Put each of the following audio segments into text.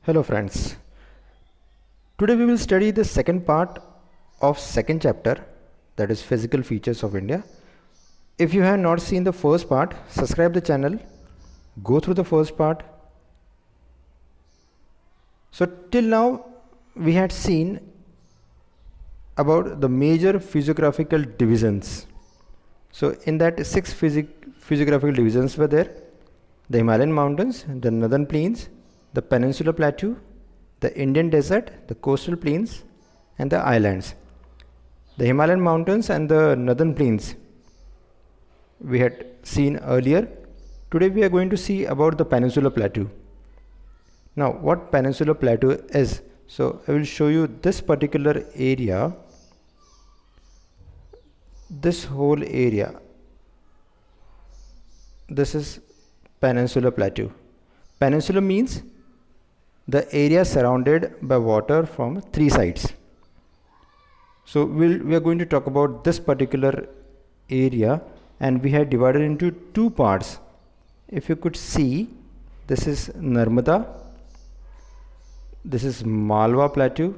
Hello friends, today we will study the second part of second chapter, that is physical features of India. If you have not seen the first part, subscribe the channel, go through the first part. So till now we had seen about the major physiographical divisions. So in that six physiographical divisions were there: the Himalayan mountains, the northern plains, the peninsular plateau, the Indian desert, the coastal plains, and the islands. The Himalayan mountains and the northern plains we had seen earlier. Today we are going to see about the peninsular plateau. Now what peninsular plateau is? So I will show you this particular area, this whole area. This is peninsular plateau. Peninsula means the area surrounded by water from three sides. So we are going to talk about this particular area, and we have divided into two parts. If you could see, this is Narmada, this is Malwa plateau,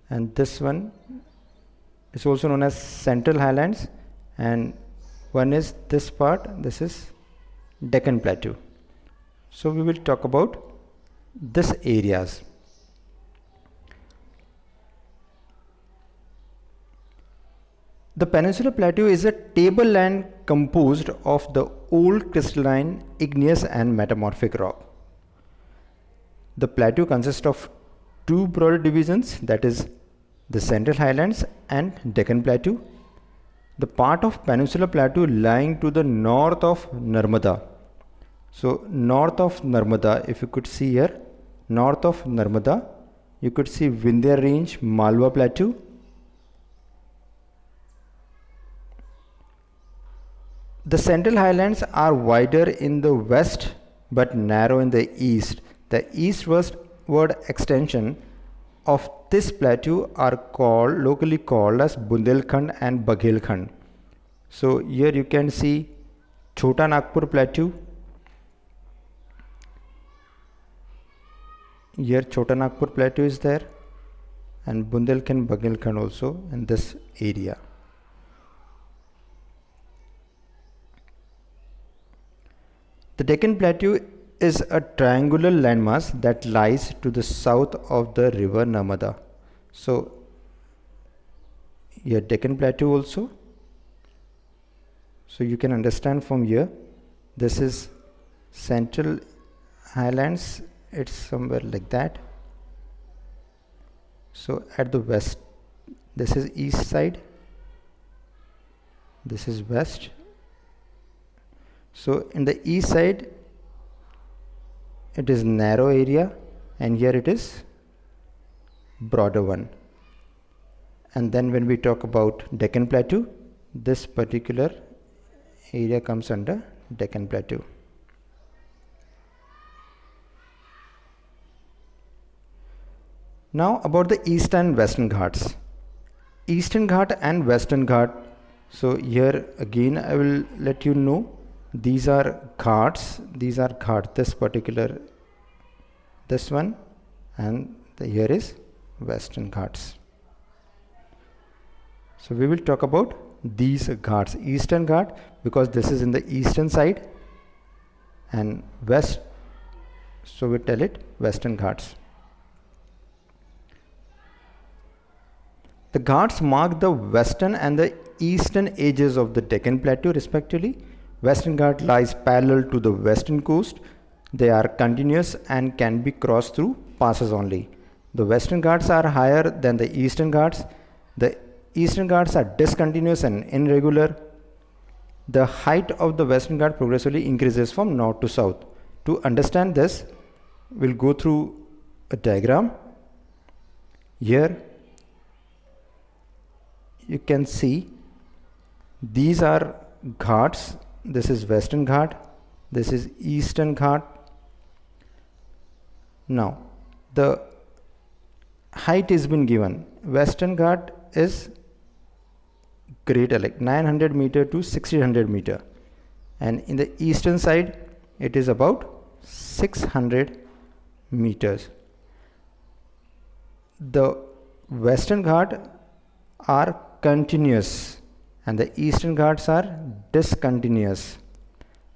and this one is also known as Central Highlands, and one is this part, this is Deccan plateau. So we will talk about this areas. The peninsular plateau is a tableland composed of the old crystalline, igneous and metamorphic rock. The plateau consists of two broad divisions, that is the Central Highlands and Deccan Plateau. The part of peninsular plateau lying to the north of Narmada. So north of Narmada, if you could see here, north of Narmada, you could see Vindhya range, Malwa plateau. The Central Highlands are wider in the west but narrow in the east. The eastward extension of this plateau are locally called as Bundelkhand and Baghelkhand. So here you can see Chota Nagpur plateau. Here Chota Nagpur plateau is there, and Bundelkhand, Baghelkhand also in this area. The Deccan Plateau is a triangular landmass that lies to the south of the river Narmada. So here Deccan Plateau also. So you can understand from here, this is Central Highlands, it's somewhere like that. So at the west, this is east side, this is west. So in the east side it is narrow area, and here it is broader one. And then when we talk about Deccan Plateau, this particular area comes under Deccan Plateau. Now about the East and Western Ghats. Eastern Ghat and Western Ghat. So here again I will let you know, these are ghats, this particular, this one, and here is Western Ghats. So we will talk about these ghats. Eastern Ghat, because this is in the eastern side, and west, so we tell it Western Ghats. The ghats mark the western and the eastern edges of the Deccan Plateau respectively. Western Ghat lies parallel to the western coast. They are continuous and can be crossed through passes only. The Western Ghats are higher than the Eastern Ghats. The Eastern Ghats are discontinuous and irregular. The height of the Western Ghat progressively increases from north to south. To understand this, we'll go through a diagram. Here you can see these are ghats. This is Western Ghat, this is Eastern Ghat. Now the height has been given. Western Ghat is greater, like 900 meter to 1600 meter, and in the eastern side it is about 600 meters. The Western Ghat are continuous and the Eastern Ghats are discontinuous.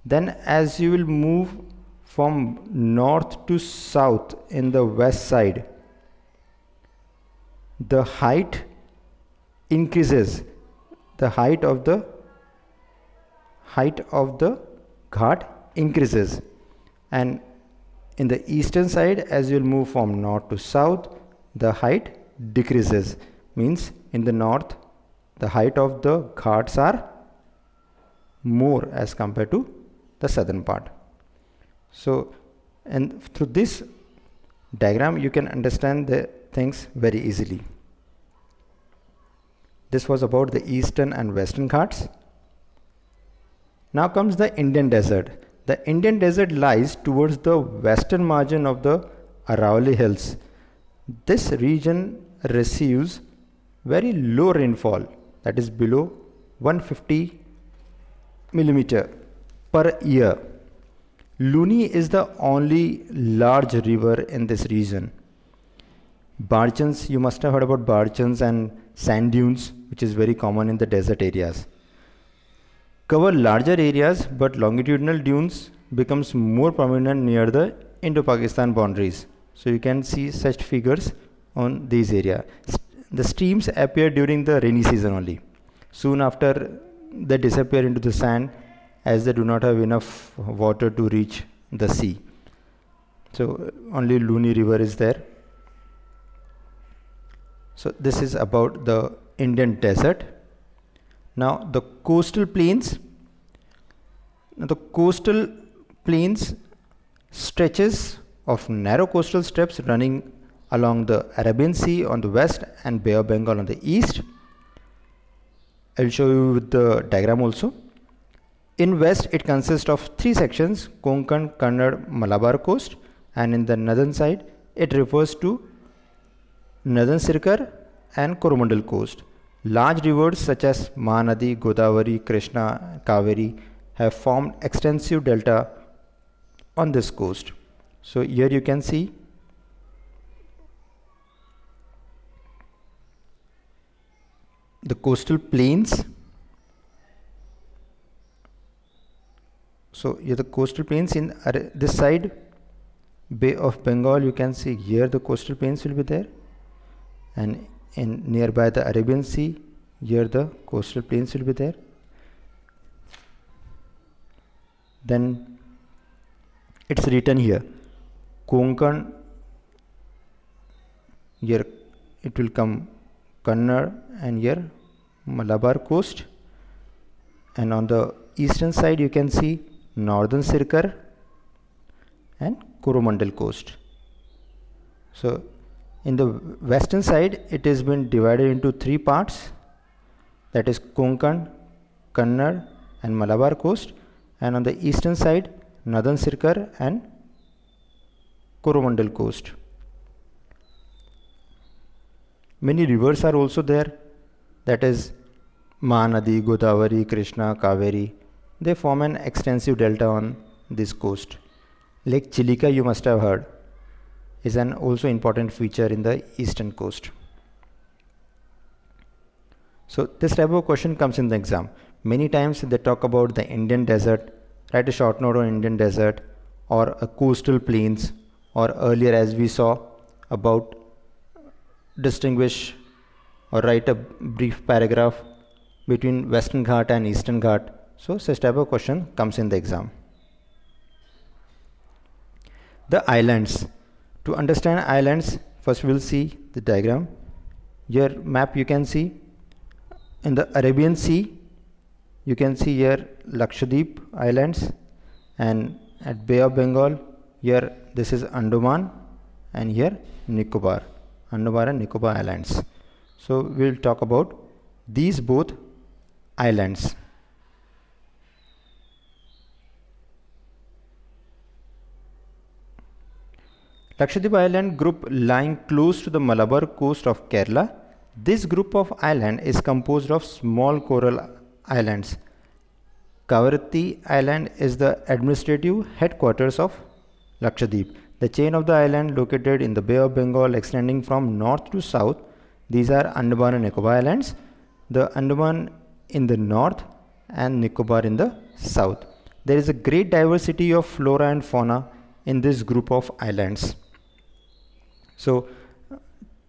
Then as you will move from north to south in the west side, the height increases. The height of the ghat increases, and in the eastern side, as you will move from north to south, the height decreases. Means in the north, the height of the ghats are more as compared to the southern part. So, and through this diagram, you can understand the things very easily. This was about the eastern and western ghats. Now comes the Indian desert. The Indian desert lies towards the western margin of the Aravalli Hills. This region receives very low rainfall, that is below 150 millimeter per year. Luni is the only large river in this region. Barchans, you must have heard about barchans and sand dunes, which is very common in the desert areas. Cover larger areas, but longitudinal dunes becomes more prominent near the Indo-Pakistan boundaries. So you can see such figures on these areas. The streams appear during the rainy season only. Soon after, they disappear into the sand as they do not have enough water to reach the sea. So only Luni river is there. So this is about the Indian desert. Now the coastal plains. Now the coastal plains stretches of narrow coastal strips running along the Arabian Sea on the west and Bay of Bengal on the east. I will show you with the diagram also. In west, it consists of three sections: Konkan, Kannada, Malabar coast, and in the northern side, it refers to northern Sirkar and Coromandel coast. Large rivers such as Mahanadi, Godavari, Krishna, Kaveri have formed extensive delta on this coast. So here you can see the coastal plains. So here the coastal plains in this side, Bay of Bengal, you can see here the coastal plains will be there, and in nearby the Arabian Sea, here the coastal plains will be there. Then it's written here Konkan, here it will come Kannada, and here Malabar coast, and on the eastern side you can see northern Sirkar and Coromandel coast. So in the western side it has been divided into three parts, that is Konkan, Kannada and Malabar coast, and on the eastern side northern Sirkar and Coromandel coast. Many rivers are also there, that is Mahanadi, Godavari, Krishna, Kaveri. They form an extensive delta on this coast. Lake Chilika, you must have heard, is an also important feature in the eastern coast. So this type of question comes in the exam. Many times they talk about the Indian desert, write a short note on Indian desert or a coastal plains, or earlier as we saw about distinguish or write a brief paragraph between Western Ghat and Eastern Ghat. So such type of question comes in the exam. The islands. To understand islands, first we will see the diagram. Here map you can see in the Arabian Sea, you can see here Lakshadweep islands, and at Bay of Bengal, here this is Andaman, and here Nicobar, Andaman and Nicobar islands. So we will talk about these both islands. Lakshadweep Island group lying close to the Malabar coast of Kerala. This group of island is composed of small coral islands. Kavaratti Island is the administrative headquarters of Lakshadweep. The chain of the island located in the Bay of Bengal extending from north to south. These are Andaman and Nicobar Islands. The Andaman in the north and Nicobar in the south. There is a great diversity of flora and fauna in this group of islands. So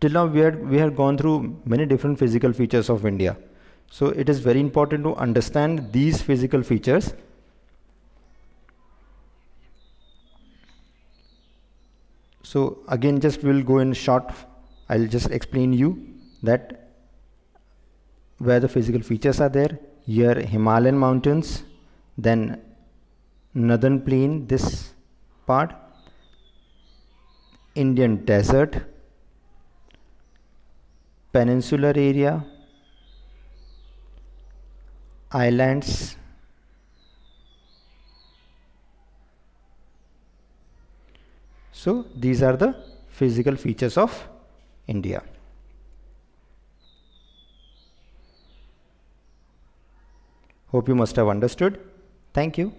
till now we have gone through many different physical features of India. So it is very important to understand these physical features. So again, just we'll go in short. I'll just explain you that where the physical features are there. Here Himalayan mountains, then northern plain, this part, Indian desert, peninsular area, islands, so these are the physical features of India. Hope you must have understood. Thank you.